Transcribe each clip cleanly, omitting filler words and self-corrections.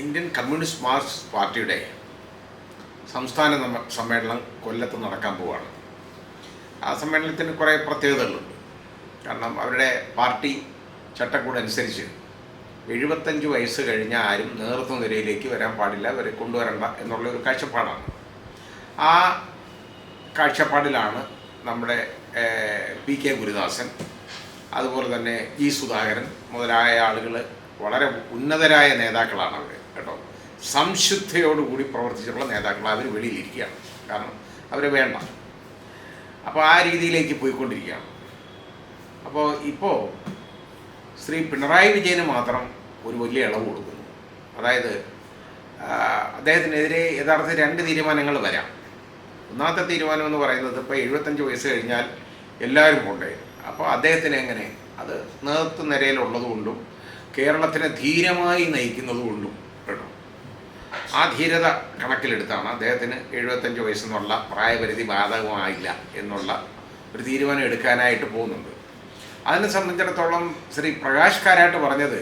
Indian communist Marxist പാർട്ടിയുടെ സംസ്ഥാന സമ്മേളനം കൊല്ലത്ത് നടക്കാൻ പോവുകയാണ്. ആ സമ്മേളനത്തിന് കുറേ പ്രത്യേകതകളുണ്ട്. കാരണം അവരുടെ പാർട്ടി ചട്ടക്കൂട് അനുസരിച്ച് 75 വയസ്സ് കഴിഞ്ഞ ആരും നേതൃത്വ നിരയിലേക്ക് വരാൻ പാടില്ല, അവരെ കൊണ്ടുവരണ്ട എന്നുള്ള ഒരു കാഴ്ചപ്പാടാണ്. ആ കാഴ്ചപ്പാടിലാണ് നമ്മുടെ പി കെ ഗുരുദാസൻ, അതുപോലെ തന്നെ ജി സുധാകരൻ മുതലായ ആളുകൾ, വളരെ ഉന്നതരായ നേതാക്കളാണ് അവർ കേട്ടോ. സംശുദ്ധയോടുകൂടി പ്രവർത്തിച്ചിട്ടുള്ള നേതാക്കൾ അവർ വെളിയിലിരിക്കുകയാണ്. കാരണം അവർ വേണ്ട. അപ്പോൾ ആ രീതിയിലേക്ക് പോയിക്കൊണ്ടിരിക്കുകയാണ്. അപ്പോൾ ഇപ്പോൾ ശ്രീ പിണറായി വിജയന് മാത്രം ഒരു വലിയ ഇളവ് കൊടുക്കുന്നു. അതായത് അദ്ദേഹത്തിനെതിരെ യഥാർത്ഥത്തിൽ 2 തീരുമാനങ്ങൾ വരാം. ഒന്നാമത്തെ തീരുമാനം എന്ന് പറയുന്നത് ഇപ്പോൾ 75 വയസ്സ് കഴിഞ്ഞാൽ എല്ലാവരും കൊണ്ടേ. അപ്പോൾ അദ്ദേഹത്തിന് എങ്ങനെ അത് നേതൃത്വ നിരയിലുള്ളതുകൊണ്ടും കേരളത്തിനെ ധീരമായി നയിക്കുന്നതുകൊണ്ടും കേട്ടോ, ആ ധീരത കണക്കിലെടുത്താണ് അദ്ദേഹത്തിന് 75 വയസ്സെന്നുള്ള പ്രായപരിധി ബാധകമായില്ല എന്നുള്ള ഒരു തീരുമാനം എടുക്കാനായിട്ട് പോകുന്നുണ്ട്. അതിനെ സംബന്ധിച്ചിടത്തോളം ശ്രീ പ്രകാശ് കാരാട്ട് പറഞ്ഞത്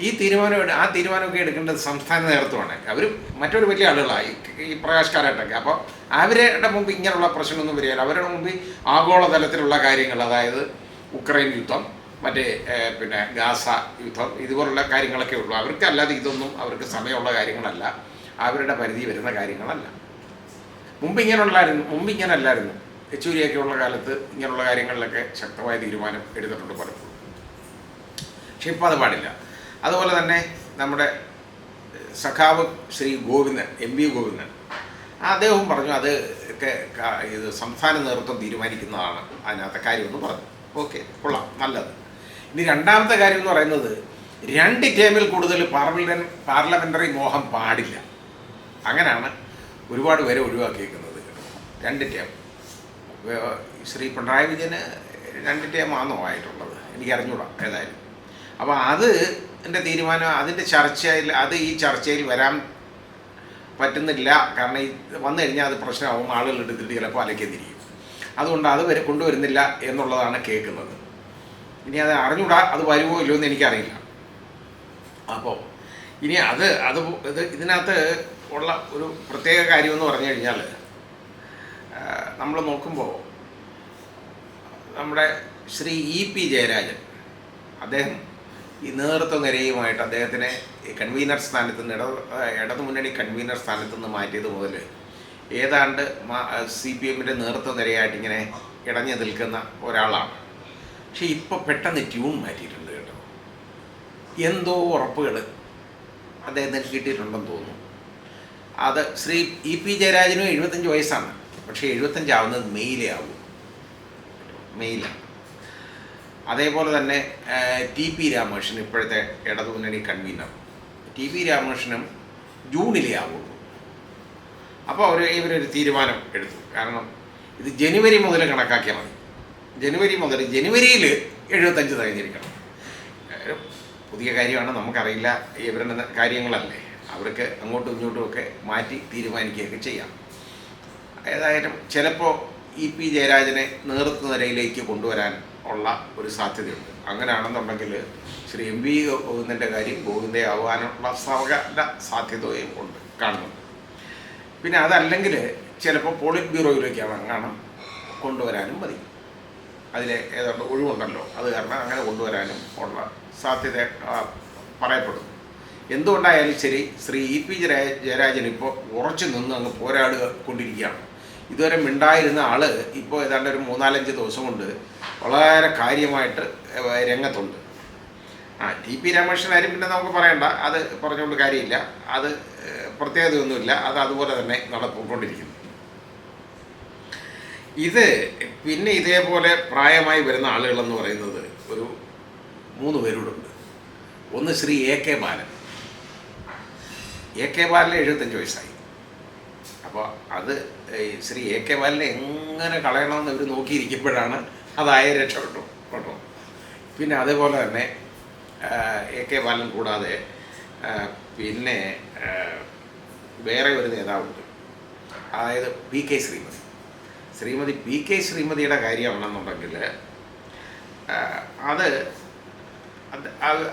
ആ തീരുമാനമൊക്കെ എടുക്കേണ്ടത് സംസ്ഥാന നേതൃത്വമാണ്. അവർ മറ്റൊരു വലിയ ആളുകളായി ഈ പ്രകാശ് കാരാട്ടൊക്കെ. അപ്പോൾ അവരുടെ മുമ്പ് ഇങ്ങനെയുള്ള പ്രശ്നമൊന്നും വരികയില്ല. അവരുടെ മുമ്പ് ആഗോളതലത്തിലുള്ള കാര്യങ്ങൾ, അതായത് ഉക്രൈൻ യുദ്ധം, മറ്റേ പിന്നെ ഗാസ യുദ്ധം, ഇതുപോലുള്ള കാര്യങ്ങളൊക്കെ ഉള്ളൂ. അവർക്ക് അല്ലാതെ ഇതൊന്നും അവർക്ക് സമയമുള്ള കാര്യങ്ങളല്ല, അവരുടെ പരിധി വരുന്ന കാര്യങ്ങളല്ല. മുമ്പ് ഇങ്ങനല്ലായിരുന്നു. യെച്ചൂരിയൊക്കെ ഉള്ള കാലത്ത് ഇങ്ങനെയുള്ള കാര്യങ്ങളിലൊക്കെ ശക്തമായ തീരുമാനം എടുത്തിട്ടുണ്ട് പലപ്പോഴും. പക്ഷെ ഇപ്പോൾ അത് പാടില്ല. അതുപോലെ തന്നെ നമ്മുടെ സഖാവ് ശ്രീ ഗോവിന്ദൻ, എം വി ഗോവിന്ദൻ, അദ്ദേഹവും പറഞ്ഞു അത് ഇത് സംസ്ഥാന നേതൃത്വം തീരുമാനിക്കുന്നതാണ് അതിനകത്തെ കാര്യമെന്ന് പറഞ്ഞു. ഓക്കെ, കൊള്ളാം, നല്ലത്. ഇനി രണ്ടാമത്തെ കാര്യം എന്ന് പറയുന്നത് 2 ടേമിൽ കൂടുതൽ പാർലമെൻ്ററി മോഹം പാടില്ല. അങ്ങനെയാണ് ഒരുപാട് പേരെ ഒഴിവാക്കിയിരിക്കുന്നത്. 2 ടേം. ശ്രീ പിണറായി വിജയന് 2 ടേമാണോ ആയിട്ടുള്ളത് എനിക്കറിഞ്ഞൂടാ ഏതായാലും. അപ്പോൾ അതിൻ്റെ തീരുമാനം, ഈ ചർച്ചയിൽ വരാൻ പറ്റുന്നില്ല. കാരണം ഈ വന്നു കഴിഞ്ഞാൽ അത് പ്രശ്നമാവും, ആളുകൾ എടുത്തിട്ട് ചിലപ്പോൾ അലക്കെതിരിക്കും. അതുകൊണ്ട് അത് കൊണ്ടുവരുന്നില്ല എന്നുള്ളതാണ് കേൾക്കുന്നത്. ഇനി അത് അറിഞ്ഞൂടാ, അത് വരുമോ ഇല്ലയോ എന്ന് എനിക്കറിയില്ല. അപ്പോൾ ഇനി ഇതിനകത്ത് ഉള്ള ഒരു പ്രത്യേക കാര്യമെന്ന് പറഞ്ഞു കഴിഞ്ഞാൽ, നമ്മൾ നോക്കുമ്പോൾ നമ്മുടെ ശ്രീ EP ജയരാജൻ, അദ്ദേഹം ഈ നേതൃത്വ നിരയുമായിട്ട് അദ്ദേഹത്തിനെ കൺവീനർ സ്ഥാനത്ത് നിന്ന് ഇടതുമുന്നണി കൺവീനർ സ്ഥാനത്ത് നിന്ന് മാറ്റിയത് മുതൽ ഏതാണ്ട് CPM-ൻ്റെ നേതൃത്വ നിരയായിട്ട് ഇങ്ങനെ ഇടഞ്ഞു നിൽക്കുന്ന ഒരാളാണ്. പക്ഷെ ഇപ്പോൾ പെട്ടെന്ന് ട്യൂൺ മാറ്റിയിട്ടുണ്ട് കേട്ടോ. എന്തോ ഉറപ്പുകൾ അദ്ദേഹത്തിന് കിട്ടിയിട്ടുണ്ടെന്ന് തോന്നുന്നു. അത് ശ്രീ EP ജയരാജനും 75 വയസ്സാണ്. പക്ഷേ 75 ആവുന്നത് മെയിലാണ്. അതേപോലെ തന്നെ TP രാമകൃഷ്ണൻ, ഇപ്പോഴത്തെ ഇടതുമുന്നണി കൺവീനർ, TP രാമകൃഷ്ണനും ജൂണിലേ ആവുള്ളൂ. അപ്പോൾ ഇവരൊരു തീരുമാനം എടുത്തു. കാരണം ഇത് ജനുവരി മുതൽ കണക്കാക്കിയാൽ മതി. ജനുവരിയിൽ 75 തികഞ്ഞിരിക്കണം. പുതിയ കാര്യമാണ്, നമുക്കറിയില്ല, ഇവരുടെ കാര്യങ്ങളല്ലേ, അവർക്ക് അങ്ങോട്ടും ഇങ്ങോട്ടും ഒക്കെ മാറ്റി തീരുമാനിക്കുകയൊക്കെ ചെയ്യാം. ഏതായാലും ചിലപ്പോൾ EP ജയരാജനെ നേതൃത്വ നിരയിലേക്ക് കൊണ്ടുവരാൻ ഉള്ള ഒരു സാധ്യതയുണ്ട്. അങ്ങനെയാണെന്നുണ്ടെങ്കിൽ ശ്രീ MV ഗോവിന്ദൻ്റെ കാര്യം ഗോവിന്ദയാവാനുള്ള സകല സാധ്യതയും കാണുന്നുണ്ട്. പിന്നെ അതല്ലെങ്കിൽ ചിലപ്പോൾ പോളിറ്റ് ബ്യൂറോയിലേക്കാണ് കൊണ്ടുവരാനും മതി. അതിലെ ഏതാണ്ട് ഒഴിവുണ്ടല്ലോ, അത് കാരണം അങ്ങനെ കൊണ്ടുവരാനും ഉള്ള സാധ്യത പറയപ്പെടുന്നു. എന്തുകൊണ്ടായാലും ശരി, ശ്രീ EP ജയരാജൻ ഇപ്പോൾ ഉറച്ചു നിന്ന് അങ്ങ് പോരാടിക്കൊണ്ടിരിക്കുകയാണ്. ഇതുവരെ മിണ്ടായിരുന്ന ആൾ ഇപ്പോൾ ഏതാണ്ട് ഒരു 3-4 ദിവസം കൊണ്ട് വളരെ കാര്യമായിട്ട് രംഗത്തുണ്ട്. TP രാമകൃഷ്ണനായാലും പിന്നെ നമുക്ക് പറയണ്ട, അത് പറഞ്ഞുകൊണ്ട് കാര്യമില്ല, അത് പ്രത്യേകതയൊന്നുമില്ല, അത് അതുപോലെ തന്നെ നടന്നുകൊണ്ടിരിക്കുന്നു. പിന്നെ ഇതേപോലെ പ്രായമായി വരുന്ന ആളുകളെന്ന് പറയുന്നത് ഒരു 3 പേരോടുണ്ട്. ഒന്ന് ശ്രീ AK ബാലൻ. AK ബാലന് 75 വയസ്സായി. അപ്പോൾ അത് ശ്രീ AK ബാലനെ എങ്ങനെ കളയണമെന്ന് ഇവർ നോക്കിയിരിക്കുമ്പോഴാണ് അതായ രക്ഷപ്പെട്ടു കേട്ടോ. പിന്നെ അതേപോലെ തന്നെ AK ബാലൻ കൂടാതെ പിന്നെ വേറെ ഒരു നേതാവുണ്ട്, അതായത് PK ശ്രീമതി PK ശ്രീമതിയുടെ കാര്യമാണെന്നുണ്ടെങ്കിൽ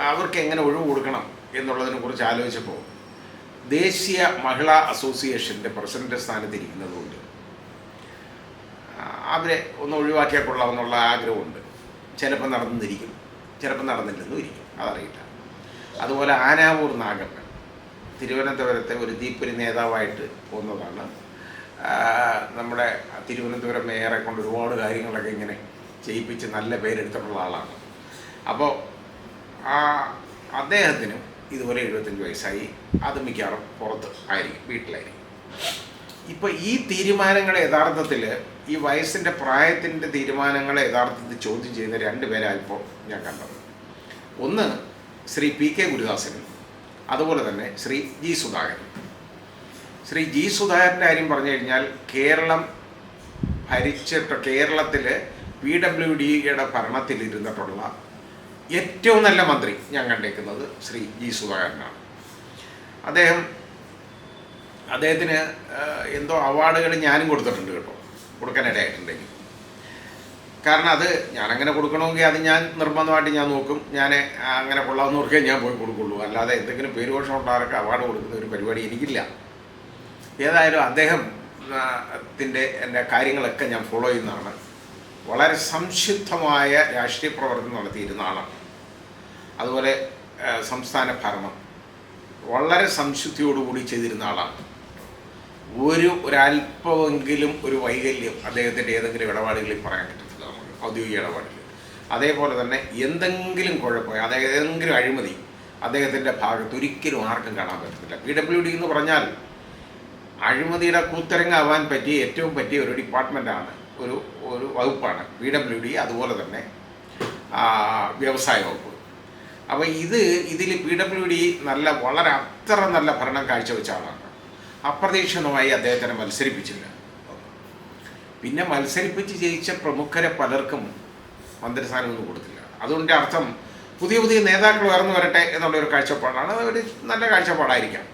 അവർക്ക് എങ്ങനെ ഒഴിവ് കൊടുക്കണം എന്നുള്ളതിനെ കുറിച്ച് ആലോചിച്ചപ്പോൾ ദേശീയ മഹിളാ അസോസിയേഷൻ്റെ പ്രസിഡന്റ് സ്ഥാനത്തിരിക്കുന്നതുകൊണ്ട് അവരെ ഒന്ന് ഒഴിവാക്കിയാൽ കൊള്ളാമെന്നുള്ള ആഗ്രഹമുണ്ട്. ചിലപ്പോൾ നടന്നിരിക്കും, ചിലപ്പോൾ നടന്നില്ലെന്നും ഇരിക്കും, അതറിയില്ല. അതുപോലെ ആനാവൂർ നാഗപ്പൻ തിരുവനന്തപുരത്തെ ഒരു തീപ്പൊരി നേതാവായിട്ട് പോകുന്നതാണ്. നമ്മുടെ തിരുവനന്തപുരം മേയറെ കൊണ്ട് ഒരുപാട് കാര്യങ്ങളൊക്കെ ഇങ്ങനെ ചെയ്യിപ്പിച്ച് നല്ല പേരെടുത്തിട്ടുള്ള ആളാണ്. അപ്പോൾ അദ്ദേഹത്തിനും ഇതുപോലെ 75 വയസ്സായി. അത് മിക്കവാറും പുറത്ത് ആയിരിക്കും, വീട്ടിലായിരിക്കും. ഇപ്പോൾ ഈ തീരുമാനങ്ങൾ യഥാർത്ഥത്തിൽ ഈ വയസ്സിൻ്റെ പ്രായത്തിൻ്റെ തീരുമാനങ്ങളെ യഥാർത്ഥത്തിൽ ചോദ്യം ചെയ്യുന്ന 2 പേരായിപ്പോൾ ഞാൻ കണ്ടത്. ഒന്ന് ശ്രീ പി കെ ഗുരുദാസനും അതുപോലെ തന്നെ ശ്രീ ജി സുധാകരൻ. ശ്രീ ജി സുധാകരൻ്റെ കാര്യം പറഞ്ഞു കഴിഞ്ഞാൽ കേരളം കേരളത്തിൽ PWDയുടെ ഭരണത്തിലിരുന്നിട്ടുള്ള ഏറ്റവും നല്ല മന്ത്രി ഞാൻ കണ്ടേക്കുന്നത് ശ്രീ ജി സുധാകരനാണ്. അദ്ദേഹത്തിന് എന്തോ അവാർഡുകൾ ഞാനും കൊടുത്തിട്ടുണ്ട് കേട്ടോ, കൊടുക്കാനിടയായിട്ടുണ്ടെങ്കിൽ. കാരണം അത് ഞാനങ്ങനെ കൊടുക്കണമെങ്കിൽ അത് ഞാൻ നിർബന്ധമായിട്ട് ഞാൻ നോക്കും. ഞാൻ അങ്ങനെ കൊള്ളാവുന്നവർക്കേ ഞാൻ പോയി കൊടുക്കുള്ളൂ. അല്ലാതെ എന്തെങ്കിലും പേരുദോഷം ഉള്ളവർക്ക് അവാർഡ് കൊടുക്കുന്ന ഒരു പരിപാടി എനിക്കില്ല. ഏതായാലും അദ്ദേഹത്തിൻ്റെ എൻ്റെ കാര്യങ്ങളൊക്കെ ഞാൻ ഫോളോ ചെയ്യുന്നതാണ്. വളരെ സംശുദ്ധമായ രാഷ്ട്രീയ പ്രവർത്തനം നടത്തിയിരുന്ന ആളാണ്. അതുപോലെ സംസ്ഥാന ഭരണം വളരെ സംശുദ്ധിയോടുകൂടി ചെയ്തിരുന്ന ആളാണ്. ഒരല്പമെങ്കിലും ഒരു വൈകല്യം അദ്ദേഹത്തിൻ്റെ ഏതെങ്കിലും ഇടപാടുകളിൽ പറയാൻ പറ്റത്തില്ല നമുക്ക്, ഔദ്യോഗിക ഇടപാടുകൾ. അതേപോലെ തന്നെ എന്തെങ്കിലും കുഴപ്പം, അതായത് ഏതെങ്കിലും അഴിമതി അദ്ദേഹത്തിൻ്റെ ഭാഗത്ത് ഒരിക്കലും ആർക്കും കാണാൻ പറ്റത്തില്ല. PWD എന്ന് പറഞ്ഞാൽ അഴിമതിയുടെ കൂത്തരങ്ങാവാൻ പറ്റിയ ഏറ്റവും പറ്റിയ ഒരു ഡിപ്പാർട്ട്മെൻറ്റാണ്, ഒരു വകുപ്പാണ് PWD. അതുപോലെ തന്നെ വ്യവസായ വകുപ്പ്. അപ്പോൾ ഇതിൽ PWD വളരെ അത്ര നല്ല ഭരണം കാഴ്ചവെച്ച ആളാണ്. അപ്രതീക്ഷിതമായി അദ്ദേഹത്തിനെ മത്സരിപ്പിച്ചില്ല. പിന്നെ മത്സരിപ്പിച്ച് ജയിച്ച പ്രമുഖരെ പലർക്കും മന്ത്രിസ്ഥാനമൊന്നും കൊടുത്തില്ല. അതുകൊണ്ട് അർത്ഥം പുതിയ നേതാക്കൾ ഉയർന്നു വരട്ടെ എന്നുള്ളൊരു കാഴ്ചപ്പാടാണ്. അതൊരു നല്ല കാഴ്ചപ്പാടായിരിക്കാം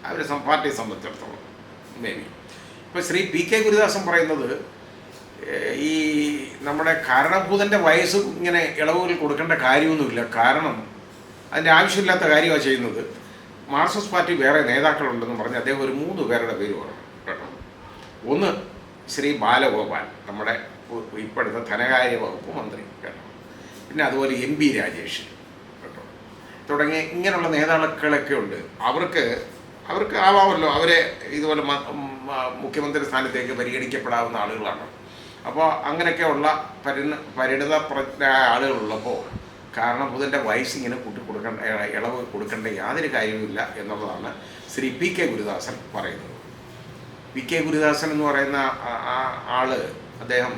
അവർ പാർട്ടിയെ സംബന്ധിച്ചിടത്തോളം, മേ ബി. ഇപ്പോൾ ശ്രീ പി കെ ഗുരുദാസൻ പറയുന്നത് ഈ നമ്മുടെ കാരണഭൂതൻ്റെ വയസ്സ് ഇങ്ങനെ ഇളവുകൾ കൊടുക്കേണ്ട കാര്യമൊന്നുമില്ല, കാരണം അതിൻ്റെ ആവശ്യമില്ലാത്ത കാര്യമാണ് ചെയ്യുന്നത്. മാർക്സിസ്റ്റ് പാർട്ടി വേറെ നേതാക്കളുണ്ടെന്ന് പറഞ്ഞ് അദ്ദേഹം ഒരു 3 പേരുടെ പേര് പറഞ്ഞു കേട്ടോ. ഒന്ന് ശ്രീ ബാലഗോപാൽ, നമ്മുടെ ഇപ്പോഴത്തെ ധനകാര്യ വകുപ്പ് മന്ത്രി കേട്ടോ. പിന്നെ അതുപോലെ MP രാജേഷ് കേട്ടോ, തുടങ്ങിയ ഇങ്ങനെയുള്ള നേതാക്കളൊക്കെ ഉണ്ട്. അവർക്ക് ആവാമല്ലോ, അവരെ ഇതുപോലെ മുഖ്യമന്ത്രി സ്ഥാനത്തേക്ക് പരിഗണിക്കപ്പെടാവുന്ന ആളുകളാണ്. അപ്പോൾ അങ്ങനെയൊക്കെയുള്ള പരിണിത ആളുകളുള്ളപ്പോൾ കാരണഭൂതൻ്റെ വയസ്സ് ഇങ്ങനെ കൂട്ടിക്കൊടുക്കേണ്ട, ഇളവ് കൊടുക്കേണ്ട യാതൊരു കാര്യവുമില്ല എന്നുള്ളതാണ് ശ്രീ പി കെ ഗുരുദാസൻ പറയുന്നത്. പി കെ ഗുരുദാസൻ എന്ന് പറയുന്ന അദ്ദേഹം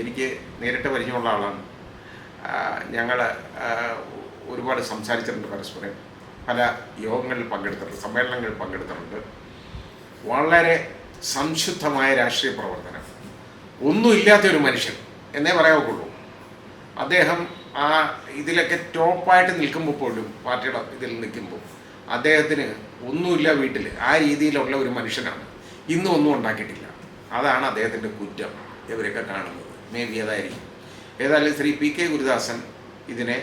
എനിക്ക് നേരിട്ട് പരിചയമുള്ള ആളാണ്. ഞങ്ങൾ ഒരുപാട് സംസാരിച്ചിട്ടുണ്ട് പരസ്പരം, പല യോഗങ്ങളിൽ പങ്കെടുത്തിട്ടുണ്ട്, സമ്മേളനങ്ങളിൽ പങ്കെടുത്തിട്ടുണ്ട്. വളരെ സംശുദ്ധമായ രാഷ്ട്രീയ പ്രവർത്തനം, ഒന്നുമില്ലാത്തൊരു മനുഷ്യൻ എന്നേ പറയാവുള്ളൂ. അദ്ദേഹം ഇതിലൊക്കെ ടോപ്പായിട്ട് നിൽക്കുമ്പോൾ പോലും, പാർട്ടിയുടെ ഇതിൽ നിൽക്കുമ്പോൾ അദ്ദേഹത്തിന് ഒന്നുമില്ല വീട്ടിൽ, ആ രീതിയിലുള്ള ഒരു മനുഷ്യനാണ്. ഇന്നും ഒന്നും ഉണ്ടാക്കിയിട്ടില്ല. അതാണ് അദ്ദേഹത്തിൻ്റെ കുറ്റം ഇവരൊക്കെ കാണുന്നത്. മേ ബി അതായിരിക്കും. ഏതായാലും ശ്രീ പി കെ ഗുരുദാസൻ ഇതിനെ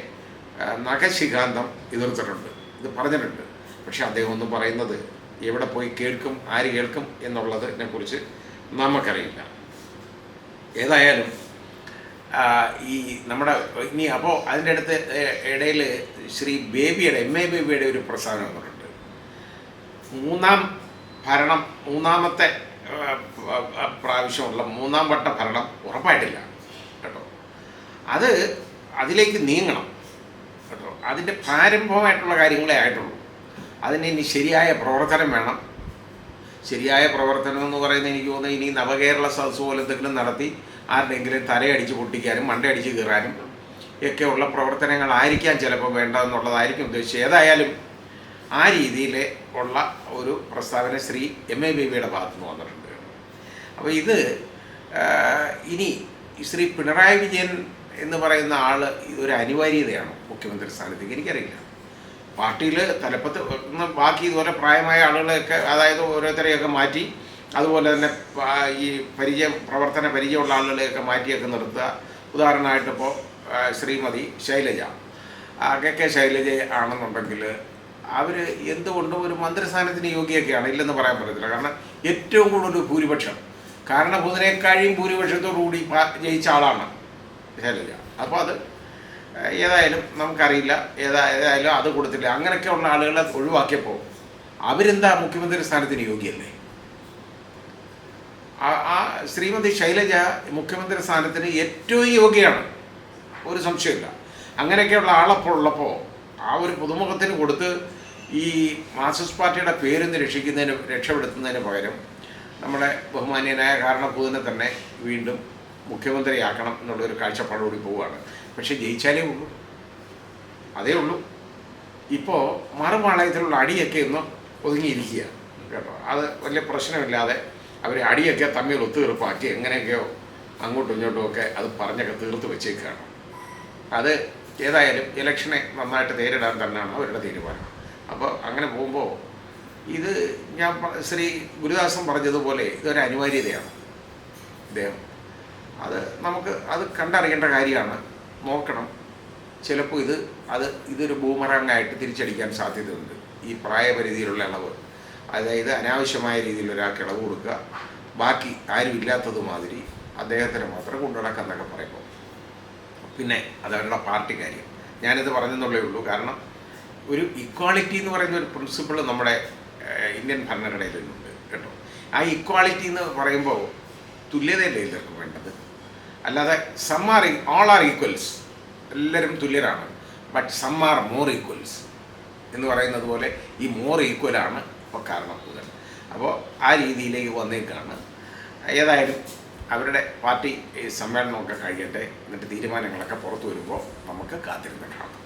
നഖശിഖാന്തം എതിർത്തിട്ടുണ്ട്, ഇത് പറഞ്ഞിട്ടുണ്ട്. പക്ഷെ അദ്ദേഹം ഒന്നും പറയുന്നത് എവിടെ പോയി കേൾക്കും, ആര് കേൾക്കും എന്നുള്ളതിനെ കുറിച്ച് നമുക്കറിയില്ല. ഏതായാലും ഈ നമ്മുടെ ഇനി അപ്പോൾ അതിൻ്റെ അടുത്ത് ഇടയിൽ ശ്രീ ബേബിയുടെ MA ബേബിയുടെ ഒരു പ്രസ്താവന വന്നിട്ടുണ്ട്. മൂന്നാമത്തെ പ്രാവശ്യമുള്ള 3-ാം വട്ട ഭരണം ഉറപ്പായിട്ടില്ല കേട്ടോ. അതിലേക്ക് നീങ്ങണം കേട്ടോ. അതിൻ്റെ പ്രാരംഭമായിട്ടുള്ള കാര്യങ്ങളേ ആയിട്ടുള്ളൂ. അതിന് ഇനി ശരിയായ പ്രവർത്തനം വേണം. ശരിയായ പ്രവർത്തനം എന്ന് പറയുന്നത് എനിക്ക് തോന്നുന്നത് ഇനി നവകേരള സദസ്സ് പോലെ എന്തെങ്കിലും നടത്തി ആരുടെയെങ്കിലും തലയടിച്ച് പൊട്ടിക്കാനും മണ്ടയടിച്ച് കയറാനും ഒക്കെയുള്ള പ്രവർത്തനങ്ങളായിരിക്കാം ചിലപ്പോൾ വേണ്ടതെന്നുള്ളതായിരിക്കും ഉദ്ദേശിച്ചത്. ഏതായാലും ആ രീതിയിൽ ഉള്ള ഒരു പ്രസ്താവന ശ്രീ MA ബേബിയുടെ ഭാഗത്തുനിന്ന് വന്നിട്ടുണ്ട്. അപ്പോൾ ഇത് ഇനി ശ്രീ പിണറായി വിജയൻ എന്ന് പറയുന്ന ആൾ ഒരു അനിവാര്യതയാണ് മുഖ്യമന്ത്രി സ്ഥാനത്തേക്ക്, എനിക്കറിയില്ല. പാർട്ടിയിൽ തലപ്പത്ത് ബാക്കി ഇതുപോലെ പ്രായമായ ആളുകളെയൊക്കെ, അതായത് ഓരോരുത്തരെയൊക്കെ മാറ്റി, അതുപോലെ തന്നെ ഈ പ്രവർത്തന പരിചയമുള്ള ആളുകളെയൊക്കെ മാറ്റിയൊക്കെ നിർത്തുക. ഉദാഹരണമായിട്ടിപ്പോൾ ശ്രീമതി ശൈലജ, KK ശൈലജ ആണെന്നുണ്ടെങ്കിൽ അവർ എന്തുകൊണ്ടും ഒരു മന്ത്രിസ്ഥാനത്തിന് യോഗ്യൊക്കെയാണ്, ഇല്ലെന്ന് പറയാൻ പറ്റത്തില്ല. കാരണം ഏറ്റവും കൂടുതൽ ഭൂരിപക്ഷം കാരണഭൂതനേക്കാളും ഭൂരിപക്ഷത്തോടുകൂടി ജയിച്ച ആളാണ് ശൈലജ. അപ്പോൾ അത് ഏതായാലും നമുക്കറിയില്ല, ഏതായാലും അത് കൊടുത്തില്ല. അങ്ങനെയൊക്കെയുള്ള ആളുകളെ ഒഴിവാക്കിയപ്പോൾ അവരെന്താ മുഖ്യമന്ത്രി സ്ഥാനത്തിന് യോഗ്യല്ലേ? ആ ശ്രീമതി ശൈലജ മുഖ്യമന്ത്രി സ്ഥാനത്തിന് ഏറ്റവും യോഗ്യയാണ്, ഒരു സംശയമില്ല. അങ്ങനെയൊക്കെയുള്ള ആളപ്പോൾ ഉള്ളപ്പോൾ ആ ഒരു പുതുമുഖത്തിന് കൊടുത്ത് ഈ മാർക്സിസ്റ്റ് പാർട്ടിയുടെ പേരൊന്ന് രക്ഷപ്പെടുത്തുന്നതിന് പകരം നമ്മുടെ ബഹുമാന്യനായ കാരണഭൂതനെ തന്നെ വീണ്ടും മുഖ്യമന്ത്രിയാക്കണം എന്നുള്ളൊരു കാഴ്ചപ്പാടോടി പോവുകയാണ്. പക്ഷേ ജയിച്ചാലേ ഉള്ളൂ, അതേ ഉള്ളൂ. ഇപ്പോൾ മറുപാളയത്തിലുള്ള അടിയൊക്കെ ഒന്ന് ഒതുങ്ങിയിരിക്കുക കേട്ടോ. അത് വലിയ പ്രശ്നമില്ലാതെ അവർ അടിയൊക്കെ തമ്മിൽ ഒത്തുതീർപ്പാക്കി എങ്ങനെയൊക്കെയോ അങ്ങോട്ടും ഇങ്ങോട്ടും ഒക്കെ അത് പറഞ്ഞൊക്കെ തീർത്ത് വെച്ചേക്കുകയാണ്. അത് ഏതായാലും ഇലക്ഷനെ നന്നായിട്ട് നേരിടാൻ തന്നെയാണ് അവരുടെ തീരുമാനം. അപ്പോൾ അങ്ങനെ പോകുമ്പോൾ ഇത് ഞാൻ ശ്രീ ഗുരുദാസൻ പറഞ്ഞതുപോലെ ഇതൊരു അനിവാര്യതയാണ് ഇദ്ദേഹം. അത് നമുക്ക് അത് കണ്ടറിയേണ്ട കാര്യമാണ്, നോക്കണം. ചിലപ്പോൾ ഇതൊരു ബൂമറാങ്ങായിട്ട് തിരിച്ചടിക്കാൻ സാധ്യതയുണ്ട്. ഈ പ്രായപരിധിയിലുള്ള ഇളവ്, അതായത് അനാവശ്യമായ രീതിയിൽ ഒരാൾക്ക് ഇളവ് കൊടുക്കുക, ബാക്കി ആരും ഇല്ലാത്തതുമാതിരി അദ്ദേഹത്തിന് മാത്രം കൊണ്ടുനടക്കാന്നൊക്കെ പറയുമ്പോൾ പിന്നെ അതവരുടെ പാർട്ടി കാര്യം. ഞാനിത് പറഞ്ഞെന്നുള്ളേ ഉള്ളൂ. കാരണം ഒരു ഇക്വാളിറ്റി എന്ന് പറയുന്ന ഒരു പ്രിൻസിപ്പിൾ നമ്മുടെ ഇന്ത്യൻ ഭരണഘടനയിലുണ്ട് കേട്ടോ. ആ ഇക്വാളിറ്റി എന്ന് പറയുമ്പോൾ തുല്യതയല്ലേ എല്ലാവർക്കും വേണ്ടത്, അല്ലാതെ ഓൾ ആർ ഈക്വൽസ്, എല്ലാവരും തുല്യരാണ്, but some are more equals എന്ന് പറയുന്നത് പോലെ ഈ മോർ ഈക്വലാണ് ഇപ്പോൾ കാരണഭൂതൻ. അപ്പോൾ ആ രീതിയിലേക്ക് വന്നേക്കാണ്. ഏതായാലും അവരുടെ പാർട്ടി സമ്മേളനമൊക്കെ കഴിയട്ടെ, എന്നിട്ട് തീരുമാനങ്ങളൊക്കെ പുറത്തു വരുമ്പോൾ നമുക്ക് കാത്തിരുന്ന് കാണാം.